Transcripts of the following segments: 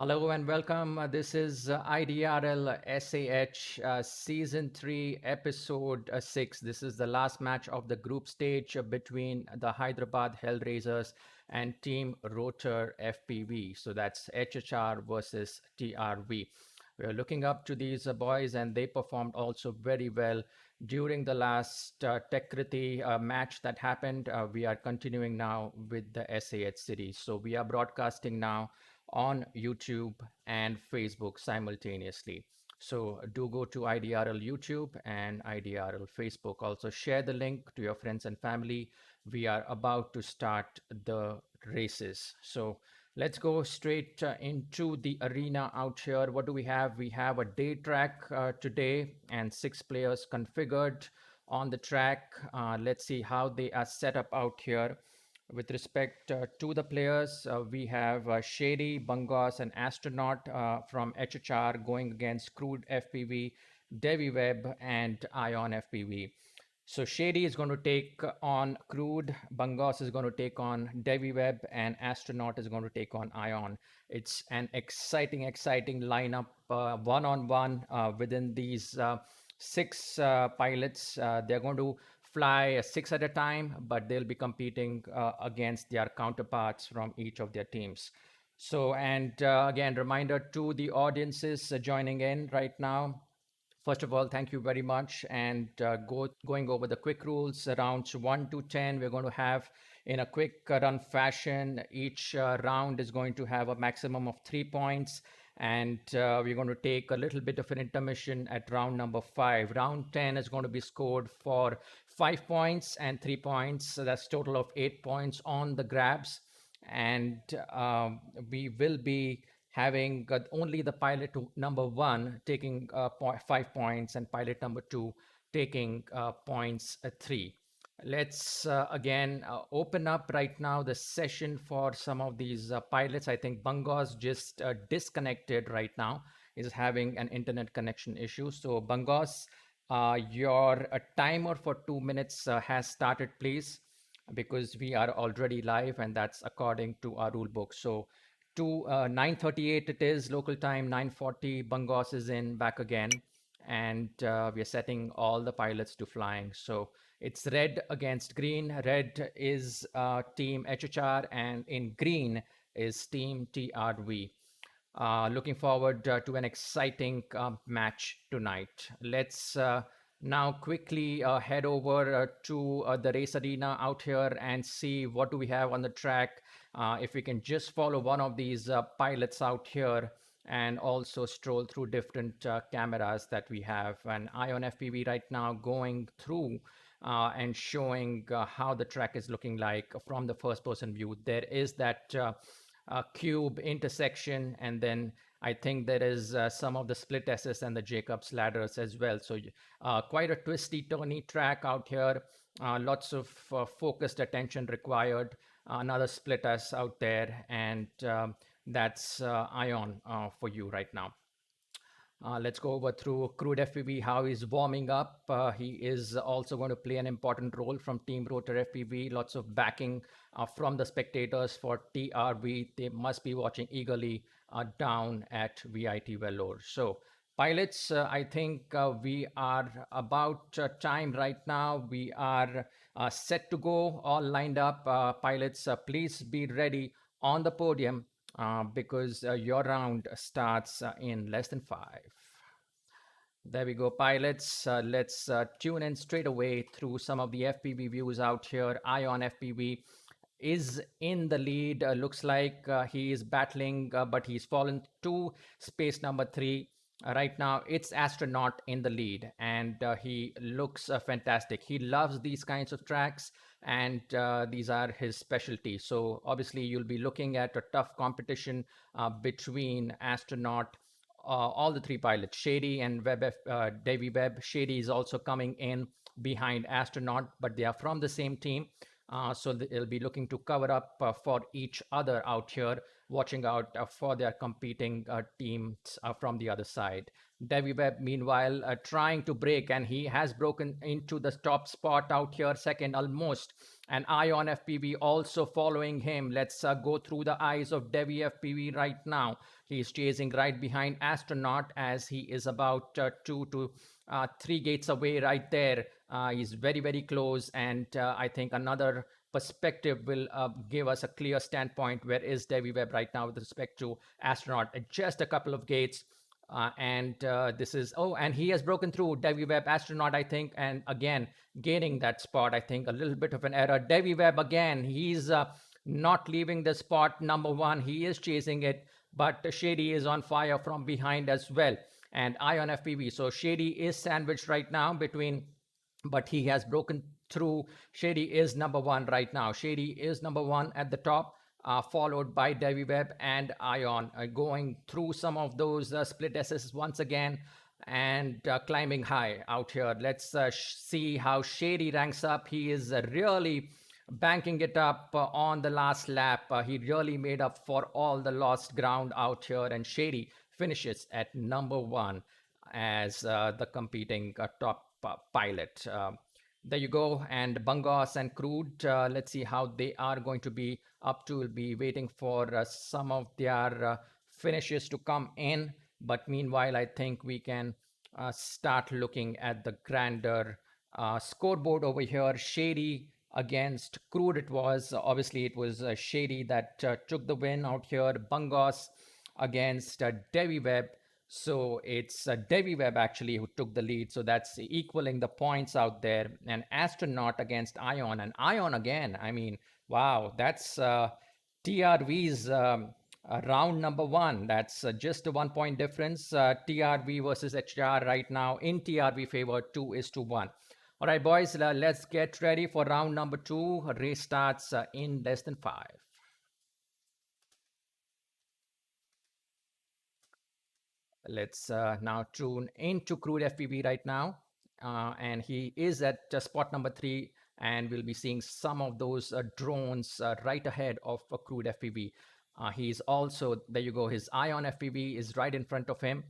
Hello and welcome. This is IDRL SAH Season 3, Episode 6. This is the last match of the group stage between the Hyderabad Hellraisers and Team Rotor FPV. So that's HHR versus TRV. We're looking up to these boys, and they performed also very well during the last Tekriti match that happened. We are continuing now with the SAH series. So we are broadcasting now on YouTube and Facebook simultaneously. So do go to IDRL YouTube and IDRL Facebook. Also share the link to your friends and family. We are about to start the races. So let's go straight into the arena out here. What do we have? We have a day track today and 6 players configured on the track. Let's see how they are set up out here. With respect to the players, we have Shady, Bangos, and Astronaut from HHR going against Crude FPV, Devi Web, and Ion FPV. So Shady is going to take on Crude, Bangos is going to take on Devi Web, and Astronaut is going to take on Ion. It's an exciting lineup, one-on-one within these 6 pilots. They're going to fly 6 at a time, but they'll be competing against their counterparts from each of their teams. So, and again, reminder to the audiences joining in right now. First of all, thank you very much. And going over the quick rules, rounds 1 to 10, we're going to have in a quick run fashion. Each round is going to have a maximum of 3 points. And we're going to take a little bit of an intermission at round number 5. Round 10 is going to be scored for 5 points and 3 points. So that's total of 8 points on the grabs. And we will be having only the pilot number 1 taking 5 points and pilot number 2 taking points 3. Let's again open up right now the session for some of these pilots. I think Bangos just disconnected right now, is having an internet connection issue. So Bangos, your timer for 2 minutes has started, please, because we are already live and that's according to our rule book. So to 9:38 it is local time, 9:40 Bangos is in back again, and we are setting all the pilots to flying. So it's red against green. Red is team HHR and in green is team TRV. Looking forward to an exciting match tonight. Let's now quickly head over to the race arena out here and see what do we have on the track. If we can just follow one of these pilots out here and also stroll through different cameras that we have. And Ion FPV right now going through and showing how the track is looking like from the first person view. There is that cube intersection, and then I think there is some of the split SS and the Jacobs ladders as well. So quite a twisty, turny track out here. Lots of focused attention required. Another split S out there, and that's Ion for you right now. Let's go over through Crude FPV, how he's warming up. He is also going to play an important role from Team Rotor FPV. Lots of backing from the spectators for TRV. They must be watching eagerly down at VIT Vellore. So pilots, I think we are about time right now. We are set to go, all lined up. Pilots, please be ready on the podium because your round starts in less than 5. There we go, pilots. Let's tune in straight away through some of the FPV views out here. Ion FPV is in the lead. Looks like he is battling, but he's fallen to space number 3. Right now, it's Astronaut in the lead, and he looks fantastic. He loves these kinds of tracks, and these are his specialty. So obviously, you'll be looking at a tough competition between Astronaut, all the 3 pilots, Shady and Davy Webb. Shady is also coming in behind Astronaut, but they are from the same team. So they'll be looking to cover up for each other out here, watching out for their competing teams from the other side. Davy Webb, meanwhile, trying to break, and he has broken into the top spot out here, second almost. and Ion FPV also following him. Let's go through the eyes of Devi FPV right now. He's chasing right behind Astronaut as he is about 2 to 3 gates away right there. He's very, very close, and I think another perspective will give us a clear standpoint. Where is Devi Webb right now with respect to Astronaut? At just a couple of gates. And this is, oh, and he has broken through Devi Webb Astronaut, I think, and again gaining that spot. I think a little bit of an error. Devi Webb again, he's not leaving the spot number one. He is chasing it, but Shady is on fire from behind as well. And Ion FPV. So Shady is sandwiched right now between, but he has broken through. Shady is number one right now. Shady is number one at the top, followed by Devi Webb and Ion, going through some of those split S's once again and climbing high out here. Let's see how Shady ranks up. He is really banking it up on the last lap. He really made up for all the lost ground out here, and Shady finishes at number one as the competing top pilot. There you go. And Bangos and Crude, let's see how they are going to be up to. We'll be waiting for some of their finishes to come in. But meanwhile, I think we can start looking at the grander scoreboard over here. Shady against Crude, it was. Obviously, it was Shady that took the win out here. Bangos against Devi Webb. So it's Devi Webb actually who took the lead. So that's equaling the points out there. And Astronaut against Ion. And Ion again, I mean, wow, that's TRV's round number one. That's just a 1 point difference. TRV versus HHR right now in TRV favor 2-1. All right, boys, let's get ready for round number two. Race starts in less than 5. Let's now tune into Crude FPV right now. And he is at spot number 3, and we'll be seeing some of those drones right ahead of Crude FPV. He's also, there you go, his Ion FPV is right in front of him.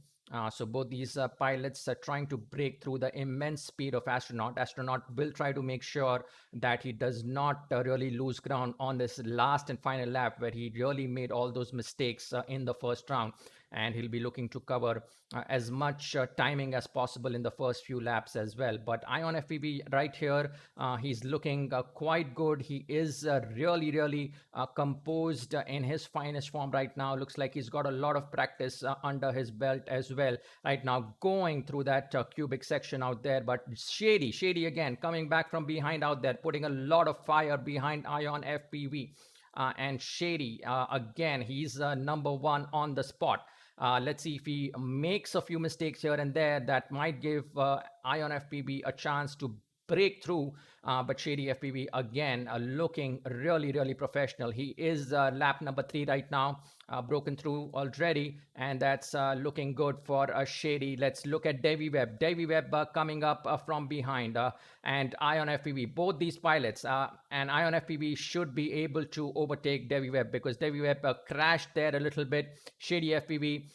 So both these pilots are trying to break through the immense speed of Astronaut. Astronaut will try to make sure that he does not really lose ground on this last and final lap where he really made all those mistakes in the first round. And he'll be looking to cover as much timing as possible in the first few laps as well. But Ion FPV right here, he's looking quite good. He is really composed in his finest form right now. Looks like he's got a lot of practice under his belt as well right now, going through that cubic section out there. But Shady again coming back from behind out there, putting a lot of fire behind Ion FPV. And Shady again, he's number one on the spot. Let's see if he makes a few mistakes here and there that might give Ion FPV a chance to break through. But Shady FPV again looking really professional. He is lap number 3 right now, broken through already, and that's looking good for Shady. Let's look at Devi Webb. Devi Webb coming up from behind, and Ion FPV. Both these pilots and Ion FPV should be able to overtake Devi Webb, because Devi Webb crashed there a little bit. Shady FPV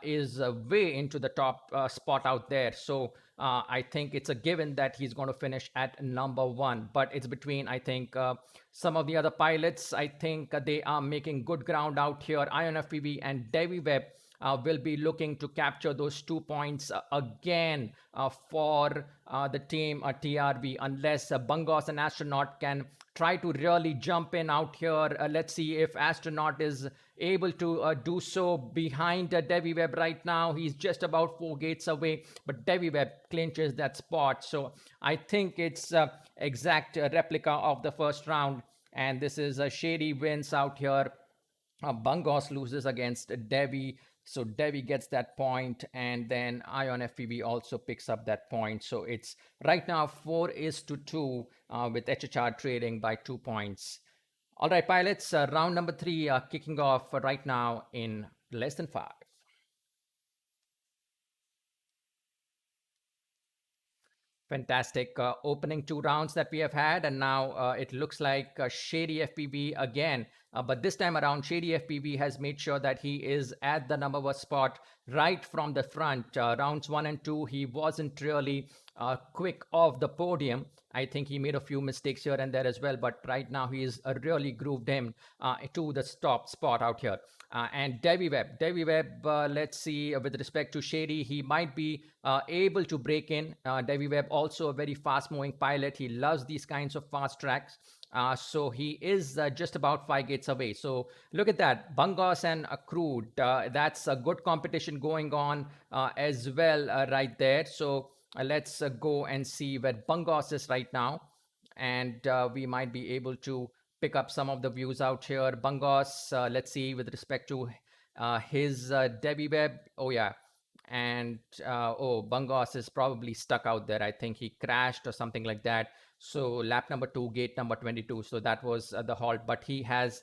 is way into the top spot out there. So I think it's a given that he's going to finish at number 1. But it's between, I think, some of the other pilots. I think they are making good ground out here. Ion FPV and Devi Webb will be looking to capture those 2 points again for the team TRV, unless Bangos and Astronaut can try to really jump in out here. Let's see if Astronaut is able to do so behind Devi Webb right now. He's just about 4 gates away, but Devi Webb clinches that spot. So I think it's exact replica of the first round, and this is Shady wins out here. Bangos loses against Devi. So Devi gets that point, and then Ion FPV also picks up that point. So it's right now 4-2 with HHR trading by 2 points. All right, pilots, round number 3 kicking off right now in less than 5. Fantastic opening 2 rounds that we have had, and now it looks like Shady FPV again. But this time around, Shady FPV has made sure that he is at the number 1 spot right from the front. Rounds 1 and 2, he wasn't really quick off the podium. I think he made a few mistakes here and there as well, but right now he is really grooved him to the top spot out here. And Devi Webb, let's see, with respect to Shady, he might be able to break in. Devi Webb, also a very fast moving pilot. He loves these kinds of fast tracks. So he is just about 5 gates away. So look at that, Bungos and Crude. That's a good competition going on as well right there. So let's go and see where Bungos is right now. And we might be able to pick up some of the views out here. Bungos, let's see, with respect to his Devi Web. Oh, yeah. And oh, Bungos is probably stuck out there. I think he crashed or something like that. So lap number 2, gate number 22. So that was the halt, but he has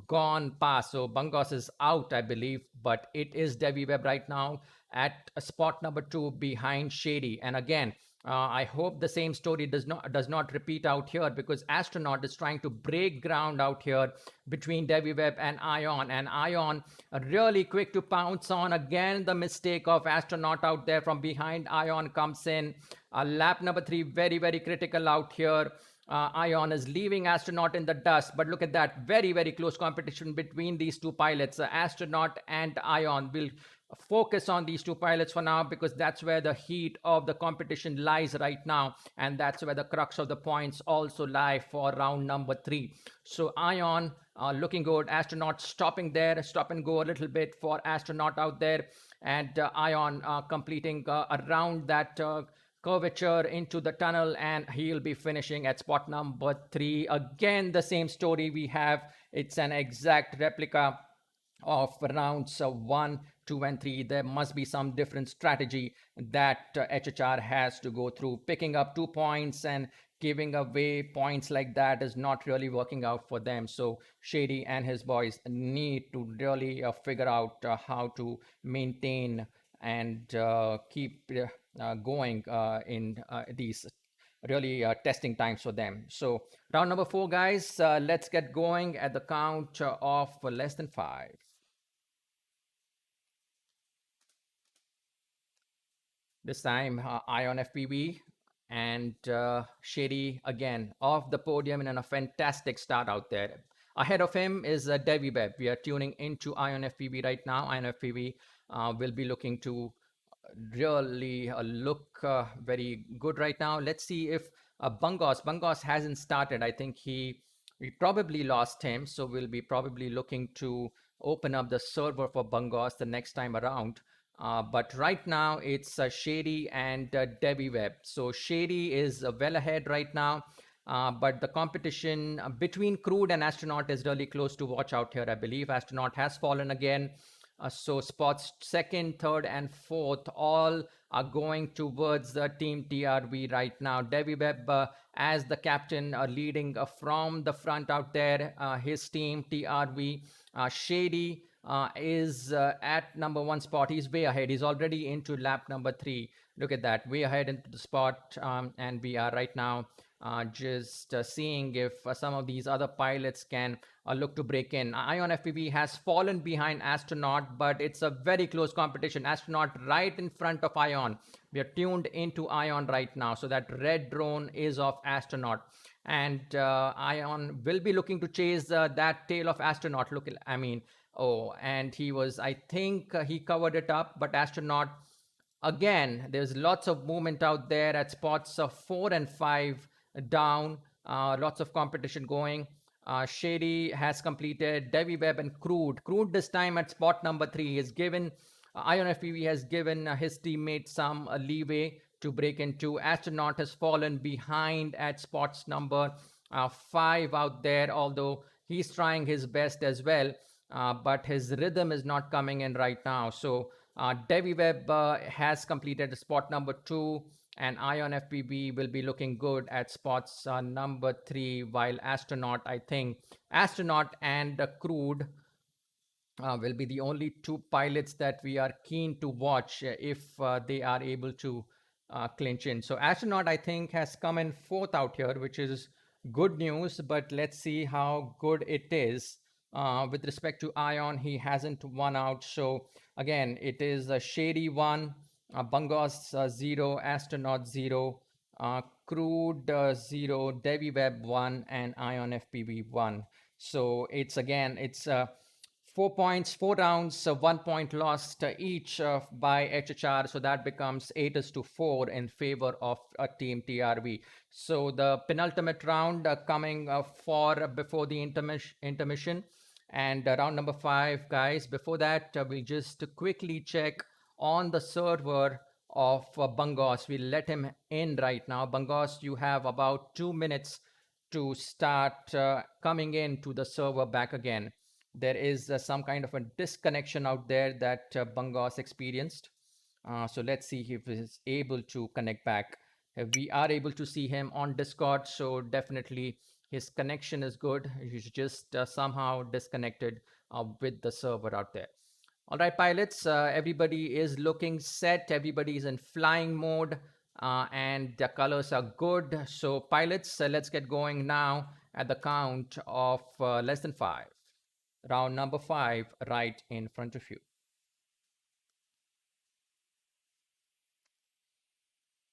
gone past. So Bungos is out, I believe, but it is Devi Web right now at spot number 2 behind Shady. And again, I hope the same story does not repeat out here, because Astronaut is trying to break ground out here between Devi Web and Ion. And Ion really quick to pounce on. Again, the mistake of Astronaut out there from behind. Ion comes in. Lap number 3, very, very critical out here. Ion is leaving Astronaut in the dust, but look at that, very, very close competition between these two pilots. Astronaut and Ion will focus on these two pilots for now, because that's where the heat of the competition lies right now, and that's where the crux of the points also lie for round number 3. So Ion looking good. Astronaut stopping there, stop and go a little bit for Astronaut out there, and Ion completing around that curvature into the tunnel, and he'll be finishing at spot number 3. Again, the same story we have. It's an exact replica of rounds 1, 2, and 3. There must be some different strategy that HHR has to go through. Picking up 2 points and giving away points like that is not really working out for them. So Shady and his boys need to really figure out how to maintain and keep going in these really testing times for them. So round number 4, guys, let's get going at the count of less than 5. This time, Ion FPV and Shady again off the podium in a fantastic start out there. Ahead of him is Devi Web. We are tuning into Ion FPV right now. Ion FPV will be looking to really look very good right now. Let's see if Bungos hasn't started. I think we probably lost him, so we'll be probably looking to open up the server for Bungos the next time around. But right now it's Shady and Devi Web. So Shady is well ahead right now. But the competition between Crude and Astronaut is really close to watch out here. I believe Astronaut has fallen again. So spots 2nd, 3rd, and 4th all are going towards the team TRV right now. Devi Webb as the captain leading from the front out there. His team TRV. Shady is at number 1 spot. He's way ahead. He's already into lap number 3. Look at that, way ahead into the spot. And we are right now just seeing if some of these other pilots can look to break in. Ion FPV has fallen behind Astronaut, but it's a very close competition. Astronaut right in front of Ion. We are tuned into Ion right now. So that red drone is of Astronaut. And Ion will be looking to chase that tail of Astronaut. Look, I mean, oh, and he was, I think he covered it up, but Astronaut, again, there's lots of movement out there at spots of 4 and 5 down. Lots of competition going. Shady has completed. Devi Webb and Crude. Crude this time at spot number 3 is given. Ion FPV has given his teammate some leeway to break into. Astronaut has fallen behind at spots number 5 out there, although he's trying his best as well. But his rhythm is not coming in right now. So Devi Webb has completed spot number 2, and Ion FPV will be looking good at spots number 3, while Astronaut, I think, Astronaut and Crude will be the only 2 pilots that we are keen to watch if they are able to clinch in. So Astronaut, I think, has come in 4th out here, which is good news, but let's see how good it is. With respect to Ion, he hasn't won out. So again, it is a Shady 1, Bungos 0, Astronaut 0, Crude 0, Devi Web 1, and Ion FPV 1. So it's 4 points, 4 rounds, 1 point lost each by HHR. So that becomes 8-4 in favor of Team TRV. So the penultimate round coming for before the intermission. And round number 5, guys. Before that, we'll just quickly check on the server of Bungos. We'll let him in right now. Bungos, you have about 2 minutes to start coming in to the server back again. There is some kind of a disconnection out there that Bungos experienced. So let's see if he's able to connect back. We are able to see him on Discord, so definitely his connection is good. He's just somehow disconnected with the server out there. All right, pilots, everybody is looking set. Everybody is in flying mode and the colors are good. So, pilots, let's get going now at the count of less than 5. Round number 5 right in front of you.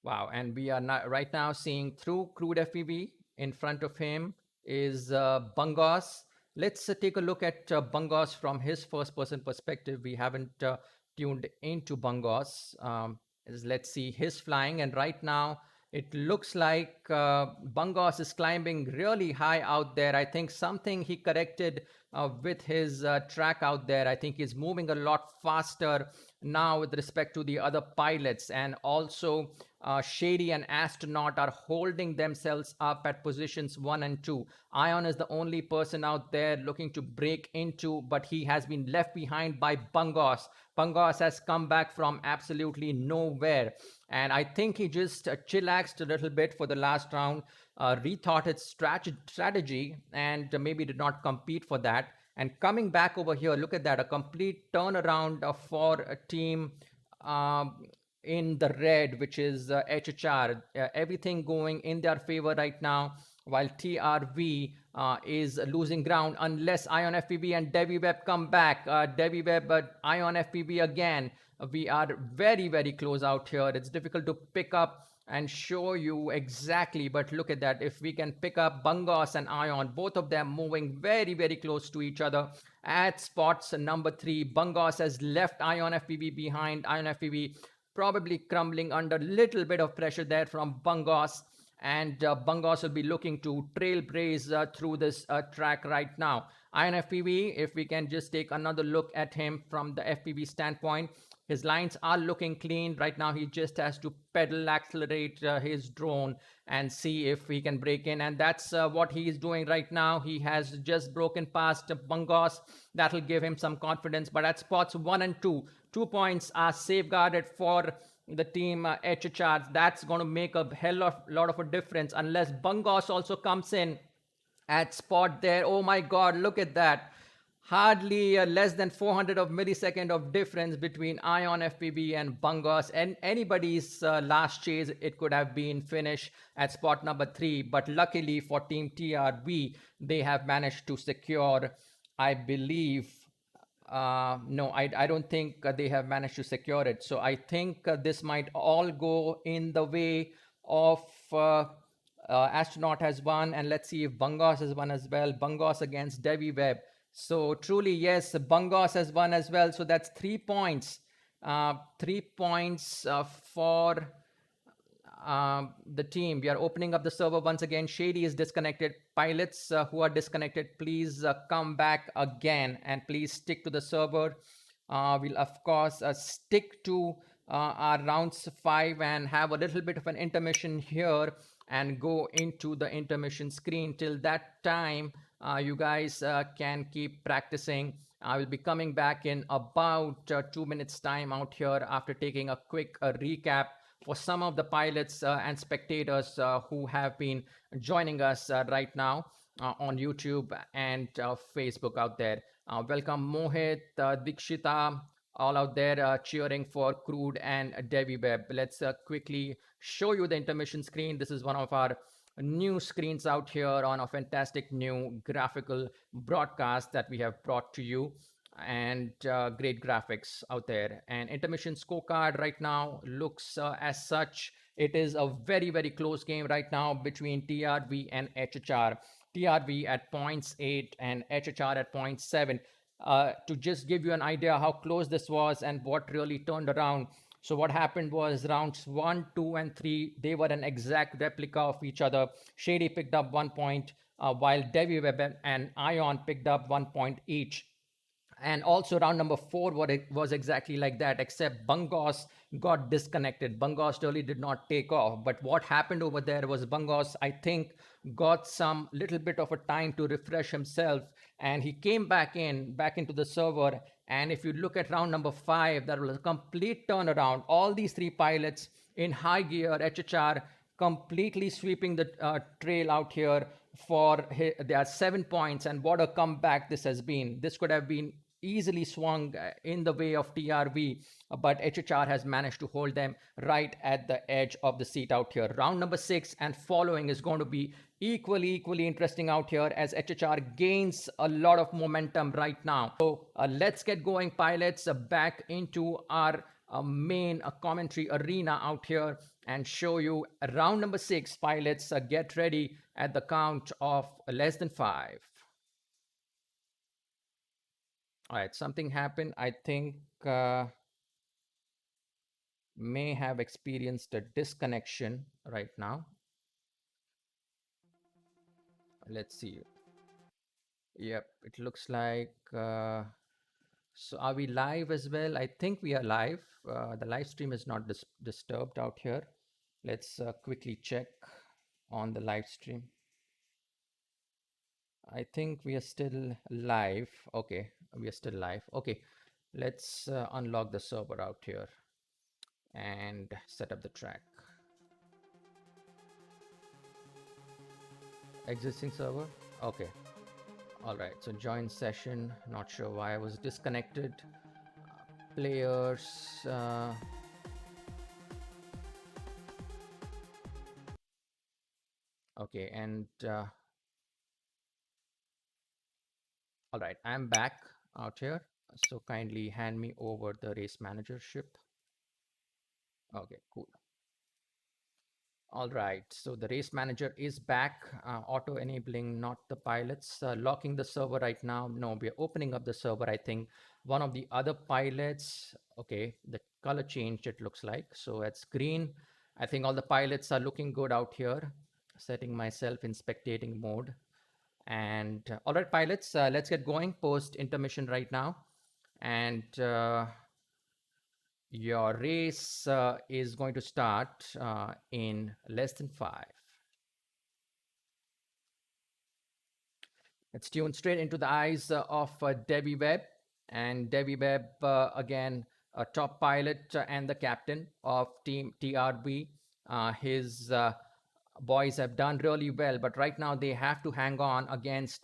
Wow, and we are right now seeing through crude FPV. In front of him is Bungos. Let's take a look at Bungos from his first person perspective. We haven't tuned into Bungos. Let's see his flying, and right now it looks like Bungos is climbing really high out there. I think something he corrected with his track out there. I think he's moving a lot faster now with respect to the other pilots, and also Shady and Astronaut are holding themselves up at positions 1 and 2. Ion is the only person out there looking to break into, but he has been left behind by Bungos. Bungos has come back from absolutely nowhere, and I think he just chillaxed a little bit for the last round, rethought his strategy, and maybe did not compete for that. And coming back over here, look at that, a complete turnaround for a team in the red, which is HHR. Everything going in their favor right now, while TRV is losing ground unless Ion FPV and Devi Web come back. Devi Web, but Ion FPV again. We are very, very close out here. It's difficult to pick up and show you exactly, but look at that. If we can pick up Bungos and Ion, both of them moving very, very close to each other at spots number 3. Bungos has left Ion FPV behind. Ion FPV probably crumbling under a little bit of pressure there from Bungos, and Bungos will be looking to trailblaze through this track right now. Ion FPV, if we can just take another look at him from the FPV standpoint, his lines are looking clean right now. He just has to pedal, accelerate his drone and see if he can break in, and that's what he is doing right now. He has just broken past Bungos. That'll give him some confidence, but at spots 1 and 2, 2 points are safeguarded for the team HHR. That's going to make a hell of lot of a difference unless Bungos also comes in at spot there. Oh my god, look at that. Hardly less than 400 of millisecond of difference between Ion FPV and Bungos, and anybody's last chase, it could have been finished at spot number 3, but luckily for team TRV, they have managed to secure, I believe, no, I don't think they have managed to secure it. So I think this might all go in the way of Astronaut has won, and let's see if Bungos has won as well. Bungos against Devi Web. So truly, yes, Bungos has won as well. So that's 3 points. 3 points for the team. We are opening up the server once again. Shady is disconnected. Pilots who are disconnected, please come back again and please stick to the server. We'll of course stick to our rounds 5 and have a little bit of an intermission here and go into the intermission screen. Till that time, you guys can keep practicing. I will be coming back in about 2 minutes time out here after taking a quick recap for some of the pilots and spectators who have been joining us right now on YouTube and Facebook out there. Welcome Mohit, Dikshita, all out there cheering for Crude and Devi Web. Let's quickly show you the intermission screen. This is one of our new screens out here on a fantastic new graphical broadcast that we have brought to you. and great graphics out there. And intermission scorecard right now looks as such. It is a very, very close game right now between TRV and HHR. TRV at points 8 and HHR at points 7. To just give you an idea how close this was and what really turned around. So what happened was rounds 1, 2, and 3, they were an exact replica of each other. Shady picked up 1 point, while Devi Web and Ion picked up 1 point each. And also round number 4 what it was exactly like that, except Bungos got disconnected. Bungos really did not take off, but what happened over there was Bungos, I think, got some little bit of a time to refresh himself, and he came back into the server. And if you look at round number 5, that was a complete turnaround. All these 3 pilots in high gear, HHR completely sweeping the trail out here for their 7 points. And what a comeback this has been. This could have been easily swung in the way of TRV, but HHR has managed to hold them right at the edge of the seat out here. Round number 6 and following is going to be equally interesting out here as HHR gains a lot of momentum right now. So let's get going, pilots, back into our main commentary arena out here and show you round number 6. Pilots, get ready at the count of less than 5. All right, something happened. I think may have experienced a disconnection right now. Let's see. Yep, it looks like. So are we live as well? I think we are live. The live stream is not disturbed out here. Let's quickly check on the live stream. I think we are still live. Okay, we are still live. Okay, let's unlock the server out here and set up the track. Existing server. Okay. All right. So join session. Not sure why I was disconnected. Players. Okay. And all right. I'm back out here. So kindly hand me over the race managership. Okay. Cool. All right, so the race manager is back, auto enabling, not the pilots, locking the server right now. No, we're opening up the server. I think one of the other pilots, okay, the color changed, it looks like. So it's green. I think all the pilots are looking good out here, setting myself in spectating mode. And all right, pilots, let's get going post intermission right now. And your race is going to start in less than 5. Let's tune straight into the eyes of Debbie Webb. And Debbie Webb, again, a top pilot and the captain of Team TRB. His boys have done really well, but right now they have to hang on against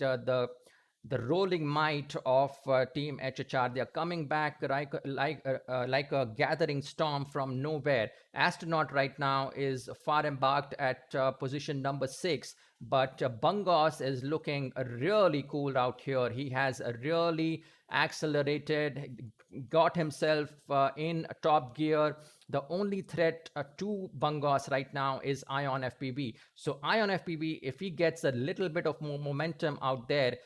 the rolling might of Team HHR. They are coming back like a gathering storm from nowhere. Astronaut right now is far embarked at position number 6, but Bungos is looking really cool out here. He has really accelerated, got himself in top gear. The only threat to Bungos right now is Ion FPV. So Ion FPV, if he gets a little bit of more momentum out there,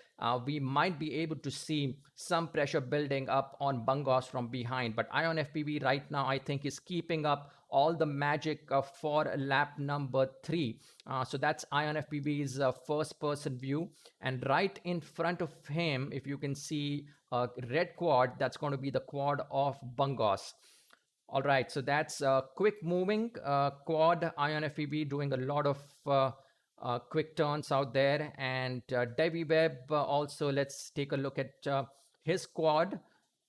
we might be able to see some pressure building up on Bungos from behind. But Ion FPV right now, I think, is keeping up all the magic for lap number 3. So that's Ion FPV's first person view. And right in front of him, if you can see a red quad, that's going to be the quad of Bungos. All right, so that's quick moving quad. Ion FPV doing a lot of quick turns out there. And Debbie Webb also, let's take a look at his quad.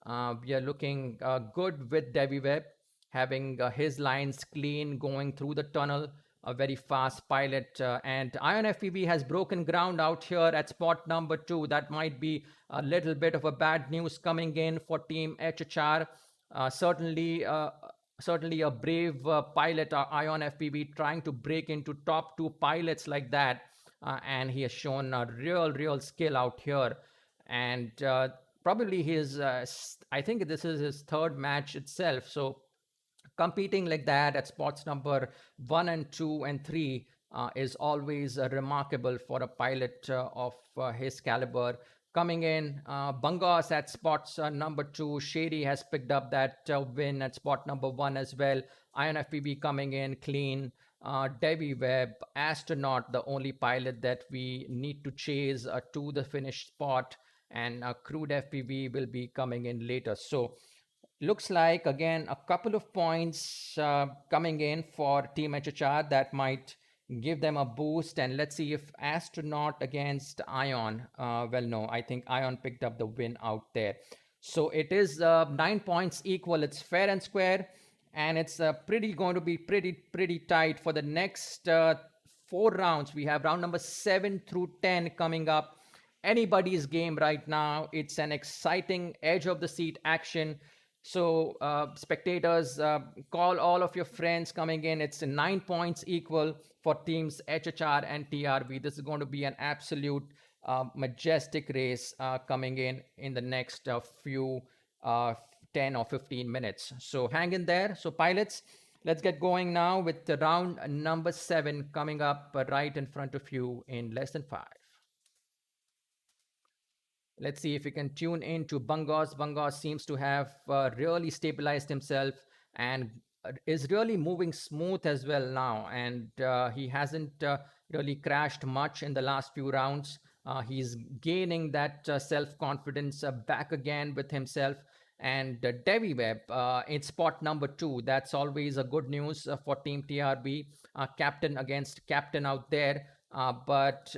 We are looking good with Debbie Webb, having his lines clean, going through the tunnel, a very fast pilot. And Ion FPV has broken ground out here at spot number 2. That might be a little bit of a bad news coming in for Team HHR. Certainly a brave pilot, Ion FPV, trying to break into top 2 pilots like that. And he has shown a real skill out here. And probably his, I think this is his third match itself. So competing like that at spots number 1 and 2 and 3 is always remarkable for a pilot of his caliber. Coming in, Bangos at spots number 2. Shady has picked up that win at spot number 1 as well. INFPB coming in clean. Debbie Webb, Astronaut, the only pilot that we need to chase to the finish spot, and Crude FPV will be coming in later. So looks like again a couple of points coming in for Team HHR that might give them a boost. And let's see if Astronaut against Ion. Well, no, I think Ion picked up the win out there. So it is 9 points equal. It's fair and square, and it's pretty going to be pretty tight for the next 4 rounds. We have round number 7 through 10 coming up. Anybody's game right now. It's an exciting edge of the seat action. So, spectators, call all of your friends coming in. It's 9 points equal for teams HHR and TRV. This is going to be an absolute majestic race coming in the next few 10 or 15 minutes. So, hang in there. So, pilots, let's get going now with the round number 7 coming up right in front of you in less than 5. Let's see if we can tune in to Bangos. Bangos seems to have really stabilized himself and is really moving smooth as well now. And he hasn't really crashed much in the last few rounds. He's gaining that self-confidence back again with himself. And Devi Webb in spot number 2. That's always a good news for Team TRB. Captain against captain out there. But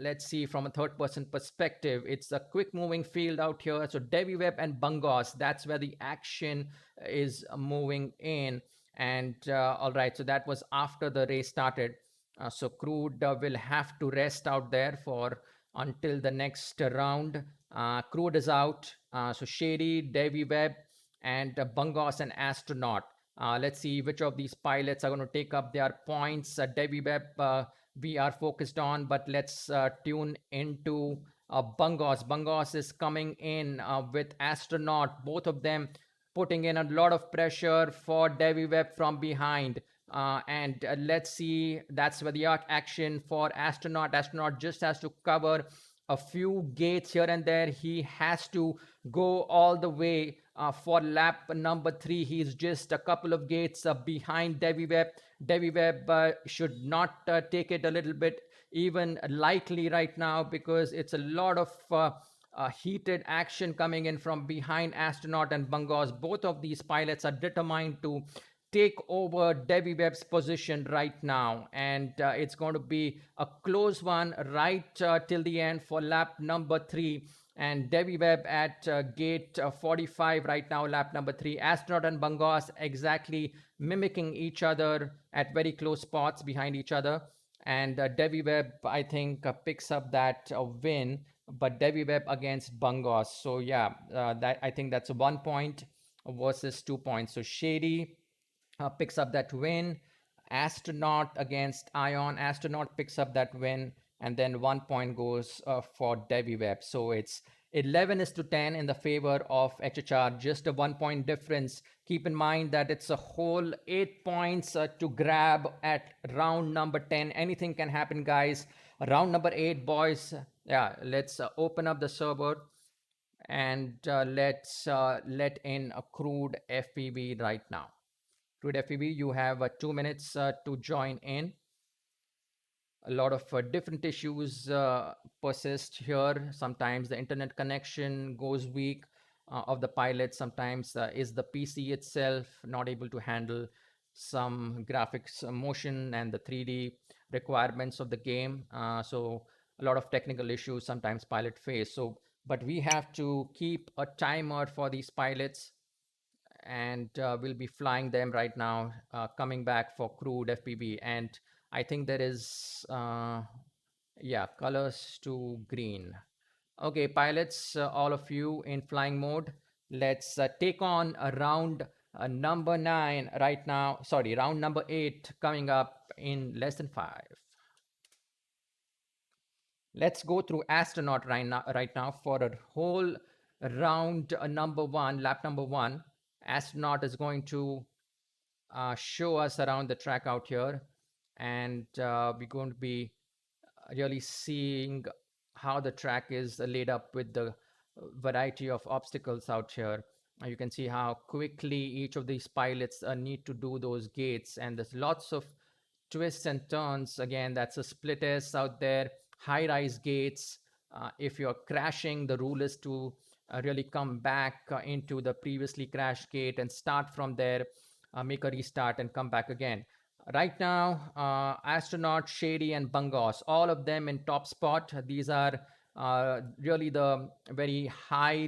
let's see from a third person perspective. It's a quick moving field out here. So Devi Webb and Bangos, that's where the action is moving in. And all right, so that was after the race started. So Crude will have to rest out there for until the next round. Crude is out. So Shady, Devi Webb, and Bangos and Astronaut. Let's see which of these pilots are going to take up their points. Devi Webb we are focused on, but let's tune into Bangos. Bangos is coming in with Astronaut, both of them putting in a lot of pressure for Devi Webb from behind. And let's see, that's where the action for Astronaut. Astronaut just has to cover a few gates here and there. He has to go all the way for lap number 3. He's just a couple of gates behind Devi Webb. Devi Webb should not take it a little bit even lightly right now, because it's a lot of heated action coming in from behind Astronaut and Bangos. Both of these pilots are determined to take over Devi Webb's position right now, and it's going to be a close one right till the end for lap number 3. And Devi Webb at gate 45 right now, lap number 3. Astronaut and Bangos exactly mimicking each other at very close spots behind each other. And Devi Webb, I think, picks up that win, but Devi Webb against Bangos. So yeah, that I think that's 1 point versus 2 points. So Shady picks up that win. Astronaut against Ion. Astronaut picks up that win, and then 1 point goes for Devi Webb. So it's 11-10 in the favor of HHR, just a 1 point difference. Keep in mind that it's a whole 8 points to grab at round number 10. Anything can happen, guys. Round number 8, boys. Yeah, let's open up the server and let's let in a Crude FPV right now. Crude FPV, you have 2 minutes to join in. A lot of different issues persist here. Sometimes the internet connection goes weak of the pilot. Sometimes is the PC itself not able to handle some graphics motion and the 3D requirements of the game. So a lot of technical issues sometimes pilot face. So, but we have to keep a timer for these pilots, and we'll be flying them right now, coming back for Crude FPV. And I think there is, yeah, colors to green. Okay, pilots, all of you in flying mode. Let's take on a round number 9 right now. Sorry, round number 8 coming up in less than 5. Let's go through Astronaut right now for a whole round number one, lap number one, astronaut is going to show us around the track out here, and we're going to be really seeing how the track is laid up with the variety of obstacles out here. You can see how quickly each of these pilots need to do those gates, and there's lots of twists and turns. Again, that's a split S out there, high rise gates. If you're crashing, the rule is to really come back into the previously crashed gate and start from there, make a restart and come back again. Right now, Astronaut, Shady, and Bungos, all of them in top spot. These are really the very highly